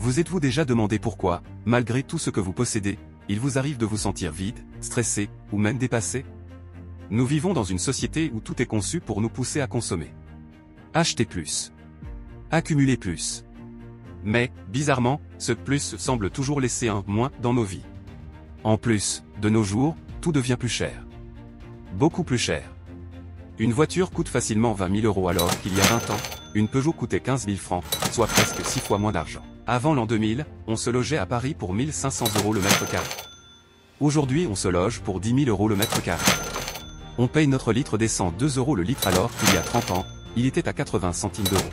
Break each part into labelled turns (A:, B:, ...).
A: Vous êtes-vous déjà demandé pourquoi, malgré tout ce que vous possédez, il vous arrive de vous sentir vide, stressé, ou même dépassé? Nous vivons dans une société où tout est conçu pour nous pousser à consommer. Acheter plus. Accumuler plus. Mais, bizarrement, ce plus semble toujours laisser un moins dans nos vies. En plus, de nos jours, tout devient plus cher. Beaucoup plus cher. Une voiture coûte facilement 20 000 € alors qu'il y a 20 ans, une Peugeot coûtait 15 000 francs, soit presque 6 fois moins d'argent. Avant l'an 2000, on se logeait à Paris pour 1 500 € le mètre carré. Aujourd'hui on se loge pour 10 000 € le mètre carré. On paye notre litre d'essence 2 € le litre alors qu'il y a 30 ans, il était à 80 centimes d'euros.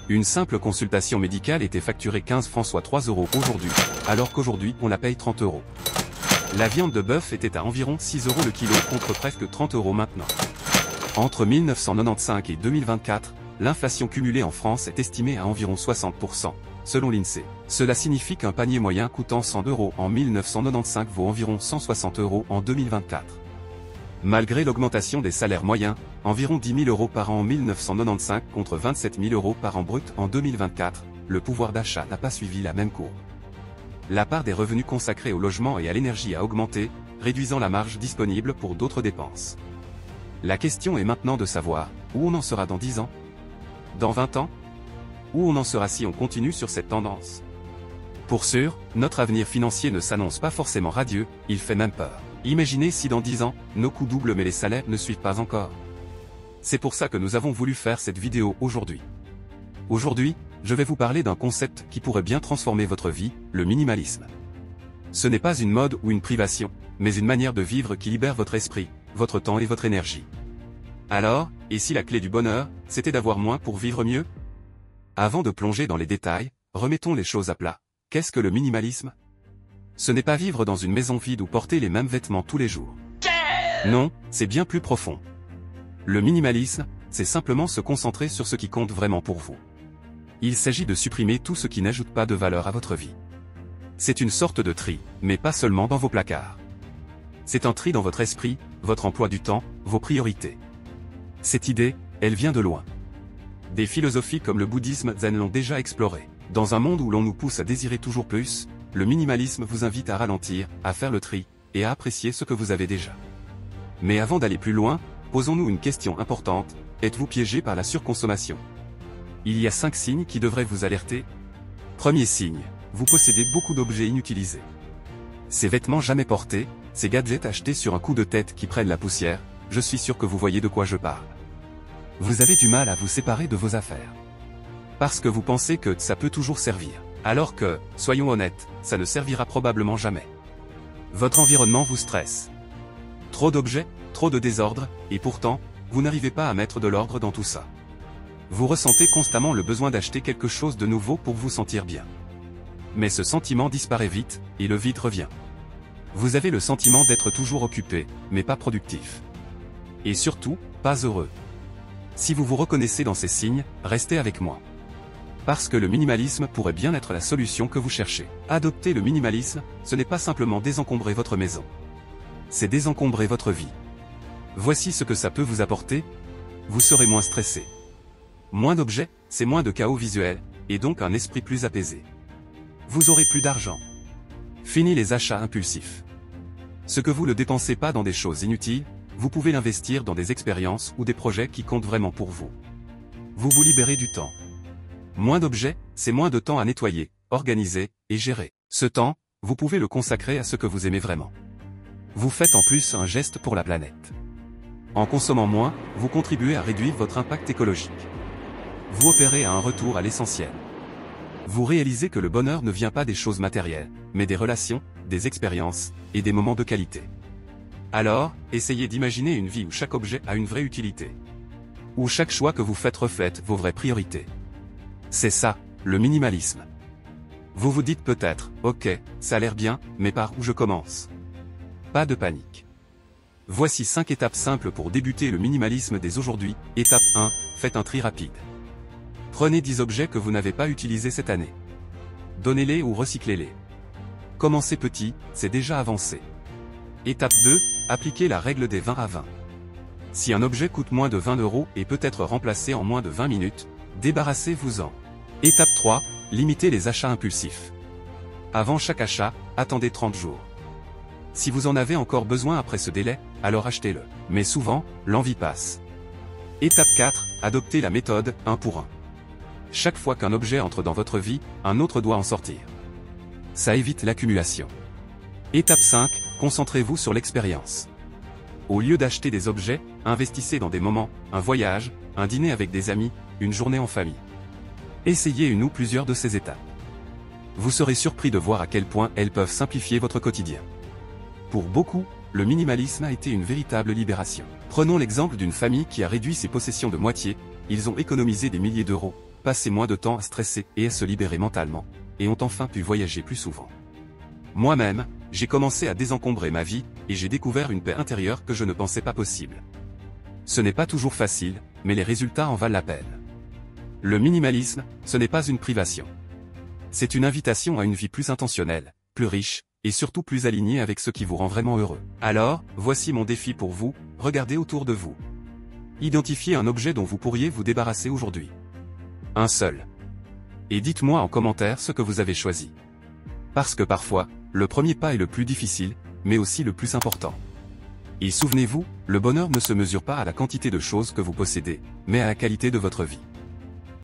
A: Une simple consultation médicale était facturée 15 francs soit 3 € aujourd'hui, alors qu'aujourd'hui on la paye 30 €. La viande de bœuf était à environ 6 € le kilo contre presque 30 € maintenant. Entre 1995 et 2024, l'inflation cumulée en France est estimée à environ 60%, selon l'INSEE. Cela signifie qu'un panier moyen coûtant 100 € en 1995 vaut environ 160 € en 2024. Malgré l'augmentation des salaires moyens, environ 10 000 € par an en 1995 contre 27 000 € par an brut en 2024, le pouvoir d'achat n'a pas suivi la même courbe. La part des revenus consacrés au logement et à l'énergie a augmenté, réduisant la marge disponible pour d'autres dépenses. La question est maintenant de savoir, où on en sera dans 10 ans? Dans 20 ans? Où on en sera si on continue sur cette tendance? Pour sûr, notre avenir financier ne s'annonce pas forcément radieux, il fait même peur. Imaginez si dans 10 ans, nos coûts doublent mais les salaires ne suivent pas encore. C'est pour ça que nous avons voulu faire cette vidéo aujourd'hui. Aujourd'hui, je vais vous parler d'un concept qui pourrait bien transformer votre vie, le minimalisme. Ce n'est pas une mode ou une privation, mais une manière de vivre qui libère votre esprit, votre temps et votre énergie. Alors, et si la clé du bonheur, c'était d'avoir moins pour vivre mieux? Avant de plonger dans les détails, remettons les choses à plat. Qu'est-ce que le minimalisme? Ce n'est pas vivre dans une maison vide ou porter les mêmes vêtements tous les jours. Non, c'est bien plus profond. Le minimalisme, c'est simplement se concentrer sur ce qui compte vraiment pour vous. Il s'agit de supprimer tout ce qui n'ajoute pas de valeur à votre vie. C'est une sorte de tri, mais pas seulement dans vos placards. C'est un tri dans votre esprit, votre emploi du temps, vos priorités. Cette idée, elle vient de loin. Des philosophies comme le bouddhisme zen l'ont déjà explorée. Dans un monde où l'on nous pousse à désirer toujours plus, le minimalisme vous invite à ralentir, à faire le tri, et à apprécier ce que vous avez déjà. Mais avant d'aller plus loin, posons-nous une question importante, êtes-vous piégé par la surconsommation? Il y a 5 signes qui devraient vous alerter. Premier signe, vous possédez beaucoup d'objets inutilisés. Ces vêtements jamais portés, ces gadgets achetés sur un coup de tête qui prennent la poussière, je suis sûr que vous voyez de quoi je parle. Vous avez du mal à vous séparer de vos affaires. Parce que vous pensez que ça peut toujours servir. Alors que, soyons honnêtes, ça ne servira probablement jamais. Votre environnement vous stresse. Trop d'objets, trop de désordre, et pourtant, vous n'arrivez pas à mettre de l'ordre dans tout ça. Vous ressentez constamment le besoin d'acheter quelque chose de nouveau pour vous sentir bien. Mais ce sentiment disparaît vite, et le vide revient. Vous avez le sentiment d'être toujours occupé, mais pas productif. Et surtout, pas heureux. Si vous vous reconnaissez dans ces signes, restez avec moi. Parce que le minimalisme pourrait bien être la solution que vous cherchez. Adopter le minimalisme, ce n'est pas simplement désencombrer votre maison. C'est désencombrer votre vie. Voici ce que ça peut vous apporter. Vous serez moins stressé. Moins d'objets, c'est moins de chaos visuel, et donc un esprit plus apaisé. Vous aurez plus d'argent. Fini les achats impulsifs. Ce que vous ne dépensez pas dans des choses inutiles, vous pouvez l'investir dans des expériences ou des projets qui comptent vraiment pour vous. Vous vous libérez du temps. Moins d'objets, c'est moins de temps à nettoyer, organiser et gérer. Ce temps, vous pouvez le consacrer à ce que vous aimez vraiment. Vous faites en plus un geste pour la planète. En consommant moins, vous contribuez à réduire votre impact écologique. Vous opérez à un retour à l'essentiel. Vous réalisez que le bonheur ne vient pas des choses matérielles, mais des relations, des expériences et des moments de qualité. Alors, essayez d'imaginer une vie où chaque objet a une vraie utilité. Où chaque choix que vous faites reflète vos vraies priorités. C'est ça, le minimalisme. Vous vous dites peut-être, ok, ça a l'air bien, mais par où je commence? Pas de panique. Voici 5 étapes simples pour débuter le minimalisme dès aujourd'hui. Étape 1, faites un tri rapide. Prenez 10 objets que vous n'avez pas utilisés cette année. Donnez-les ou recyclez-les. Commencez petit, c'est déjà avancé. Étape 2, appliquez la règle des 20 à 20. Si un objet coûte moins de 20 € et peut être remplacé en moins de 20 minutes, débarrassez-vous-en. Étape 3, Limitez les achats impulsifs. Avant chaque achat, attendez 30 jours. Si vous en avez encore besoin après ce délai, alors achetez-le. Mais souvent, l'envie passe. Étape 4, adoptez la méthode 1 pour 1. Chaque fois qu'un objet entre dans votre vie, un autre doit en sortir. Ça évite l'accumulation. Étape 5, concentrez-vous sur l'expérience. Au lieu d'acheter des objets, investissez dans des moments, un voyage, un dîner avec des amis, une journée en famille. Essayez une ou plusieurs de ces étapes. Vous serez surpris de voir à quel point elles peuvent simplifier votre quotidien. Pour beaucoup, le minimalisme a été une véritable libération. Prenons l'exemple d'une famille qui a réduit ses possessions de moitié, ils ont économisé des milliers d'euros, passé moins de temps à stresser et à se libérer mentalement, et ont enfin pu voyager plus souvent. Moi-même, j'ai commencé à désencombrer ma vie, et j'ai découvert une paix intérieure que je ne pensais pas possible. Ce n'est pas toujours facile, mais les résultats en valent la peine. Le minimalisme, ce n'est pas une privation. C'est une invitation à une vie plus intentionnelle, plus riche, et surtout plus alignée avec ce qui vous rend vraiment heureux. Alors, voici mon défi pour vous, regardez autour de vous. Identifiez un objet dont vous pourriez vous débarrasser aujourd'hui. Un seul. Et dites-moi en commentaire ce que vous avez choisi. Parce que parfois, le premier pas est le plus difficile, mais aussi le plus important. Et souvenez-vous, le bonheur ne se mesure pas à la quantité de choses que vous possédez, mais à la qualité de votre vie.